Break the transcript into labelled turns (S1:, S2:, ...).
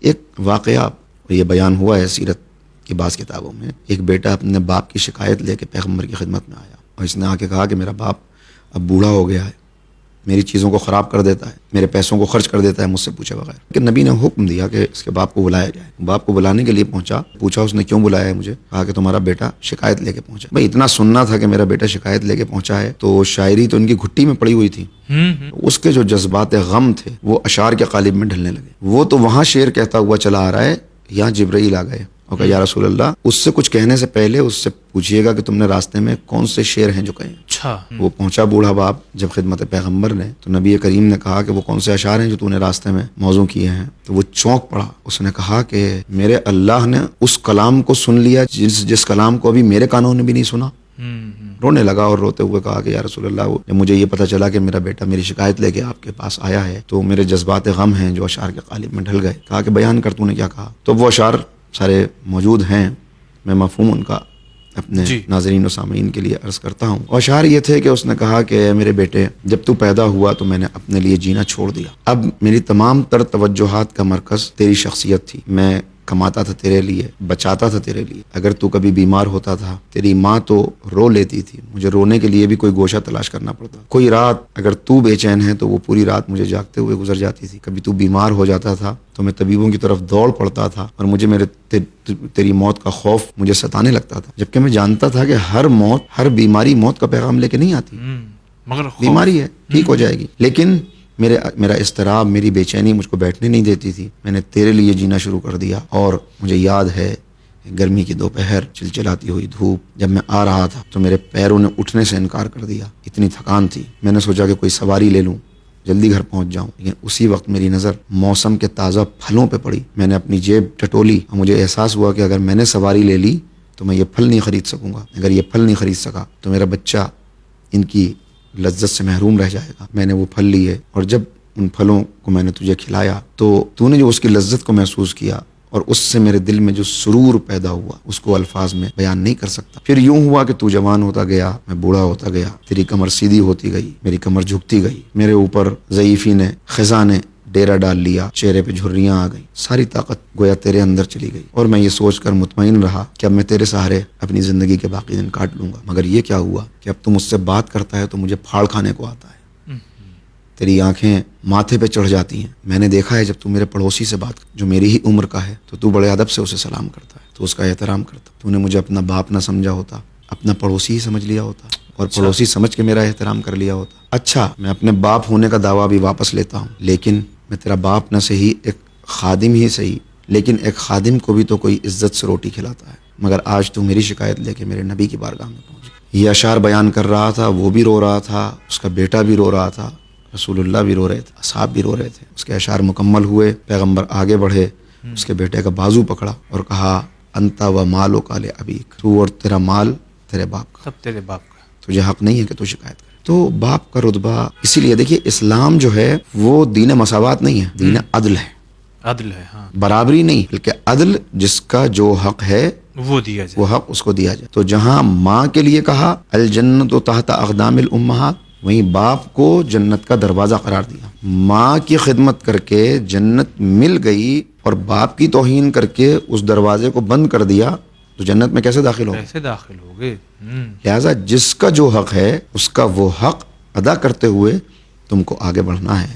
S1: ایک واقعہ یہ بیان ہوا ہے سیرت کی بعض کتابوں میں. ایک بیٹا اپنے باپ کی شکایت لے کے پیغمبر کی خدمت میں آیا اور اس نے آ کے کہا کہ میرا باپ اب بوڑھا ہو گیا ہے، میری چیزوں کو خراب کر دیتا ہے، میرے پیسوں کو خرچ کر دیتا ہے مجھ سے پوچھے بغیر. کہ نبی نے حکم دیا کہ اس کے باپ کو بلایا جائے. باپ کو بلانے کے لیے پوچھا اس نے کیوں بلایا ہے مجھے؟ کہا کہ تمہارا بیٹا شکایت لے کے پہنچا. بھائی اتنا سننا تھا کہ میرا بیٹا شکایت لے کے پہنچا ہے تو شاعری تو ان کی گھٹی میں پڑی ہوئی تھی. اس کے جو جذبات غم تھے وہ اشعار کے قالب میں ڈھلنے لگے. وہ تو وہاں شعر کہتا ہوا چلا آ رہا ہے، یہاں جبرائیل آ گئے اور کہا یا رسول اللہ اس سے کچھ کہنے سے پہلے اس سے پوچھیے گا کہ تم نے راستے میں کون سے شعر ہیں جو کہیں.
S2: اچھا.
S1: وہ پہنچا بوڑھا باپ جب خدمت پیغمبر نے تو نبی کریم نے کہا کہ وہ کون سے اشعار ہیں جو تو نے راستے میں موضوع کیے ہیں. تو وہ چونک پڑا. اس نے کہا کہ میرے اللہ نے اس کلام کو سن لیا جس کلام کو ابھی میرے کانوں نے بھی نہیں سنا. رونے لگا اور روتے ہوئے کہا کہ یا رسول اللہ جب مجھے یہ پتا چلا کہ میرا بیٹا میری شکایت لے کے آپ کے پاس آیا ہے تو میرے جذبات غم ہیں جو اشعار کے قالب میں ڈھل گئے. کہا کہ بیان کر، تو نے کیا کہا؟ تو وہ اشعار سارے موجود ہیں، میں مفہوم ان کا اپنے ناظرین و سامعین کے لیے عرض کرتا ہوں. اور اشعار یہ تھے کہ اس نے کہا کہ میرے بیٹے جب تو پیدا ہوا تو میں نے اپنے لیے جینا چھوڑ دیا. اب میری تمام تر توجہات کا مرکز تیری شخصیت تھی. میں کماتا تھا تیرے لیے، بچاتا تھا تیرے لیے. اگر تو کبھی بیمار ہوتا تھا تیری ماں تو رو لیتی تھی، مجھے رونے کے لیے بھی کوئی گوشہ تلاش کرنا پڑتا. کوئی رات اگر تو بے چین ہے تو وہ پوری رات مجھے جاگتے ہوئے گزر جاتی تھی. کبھی تو بیمار ہو جاتا تھا تو میں طبیبوں کی طرف دوڑ پڑتا تھا اور مجھے تیری موت کا خوف مجھے ستانے لگتا تھا، جبکہ میں جانتا تھا کہ ہر بیماری موت کا پیغام لے کے نہیں آتی.
S2: مگر
S1: بیماری ہے، ٹھیک ہو جائے گی، لیکن میرا اضطراب، میری بے چینی مجھ کو بیٹھنے نہیں دیتی تھی. میں نے تیرے لیے جینا شروع کر دیا. اور مجھے یاد ہے گرمی کی دوپہر، چلچلاتی ہوئی دھوپ، جب میں آ رہا تھا تو میرے پیروں نے اٹھنے سے انکار کر دیا، اتنی تھکان تھی. میں نے سوچا کہ کوئی سواری لے لوں، جلدی گھر پہنچ جاؤں. لیکن اسی وقت میری نظر موسم کے تازہ پھلوں پہ پڑی. میں نے اپنی جیب ٹٹولی اور مجھے احساس ہوا کہ اگر میں نے سواری لے لی تو میں یہ پھل نہیں خرید سکوں گا. اگر یہ پھل نہیں خرید سکا تو میرا بچہ ان کی لذت سے محروم رہ جائے گا. میں نے وہ پھل لیے اور جب ان پھلوں کو میں نے تجھے کھلایا تو تو نے جو اس کی لذت کو محسوس کیا اور اس سے میرے دل میں جو سرور پیدا ہوا اس کو الفاظ میں بیان نہیں کر سکتا. پھر یوں ہوا کہ تو جوان ہوتا گیا، میں بوڑھا ہوتا گیا، تیری کمر سیدھی ہوتی گئی، میری کمر جھکتی گئی، میرے اوپر ضعیفی نے خزاں نے ڈیرا ڈال لیا، چہرے پہ جھریاں آ گئی، ساری طاقت گویا تیرے اندر چلی گئی. اور میں یہ سوچ کر مطمئن رہا کہ اب میں تیرے سہارے اپنی زندگی کے باقی دن کاٹ لوں گا. مگر یہ کیا ہوا کہ اب تو مجھ سے بات کرتا ہے تو مجھے پھاڑ کھانے کو آتا ہے. تیری آنکھیں ماتھے پہ چڑھ جاتی ہیں. میں نے دیکھا ہے جب تو میرے پڑوسی سے بات جو میری ہی عمر کا ہے تو بڑے ادب سے اسے سلام کرتا ہے، تو اس کا احترام کرتا. تو نے مجھے اپنا باپ نہ سمجھا ہوتا، اپنا پڑوسی ہی سمجھ لیا ہوتا اور پڑوسی سمجھ کے میرا احترام کر لیا ہوتا. اچھا، میں اپنے باپ ہونے کا دعویٰ بھی واپس لیتا ہوں، لیکن میں تیرا باپ نہ صحیح، ایک خادم ہی صحیح، لیکن ایک خادم کو بھی تو کوئی عزت سے روٹی کھلاتا ہے. مگر آج تو میری شکایت لے کے میرے نبی کی بارگاہ میں پہنچ. یہ اشعار بیان کر رہا تھا، وہ بھی رو رہا تھا، اس کا بیٹا بھی رو رہا تھا، رسول اللہ بھی رو رہے تھے، اصحاب بھی رو رہے تھے. اس کے اشعار مکمل ہوئے، پیغمبر آگے بڑھے، اس کے بیٹے کا بازو پکڑا اور کہا انت و مالک لابیک، تو اور تیرا مال تیرے باپ کا،
S2: سب تیرے باپ کا،
S1: تجھے حق نہیں ہے کہ تو شکایت کرے. تو باپ کا رتبہ، اسی لیے دیکھیے اسلام جو ہے وہ دین مساوات نہیں ہے، دین عدل ہے.
S2: عدل ہے، ہاں،
S1: برابری نہیں بلکہ عدل. جس کا جو حق ہے
S2: وہ دیا جائے،
S1: وہ حق اس کو دیا جائے. تو جہاں ماں کے لیے کہا الجنت تحت اقدام الامہات، وہیں باپ کو جنت کا دروازہ قرار دیا. ماں کی خدمت کر کے جنت مل گئی اور باپ کی توہین کر کے اس دروازے کو بند کر دیا تو جنت میں کیسے داخل ہوگا؟
S2: کیسے داخل ہوگے؟
S1: لہٰذا جس کا جو حق ہے اس کا وہ حق ادا کرتے ہوئے تم کو آگے بڑھنا ہے.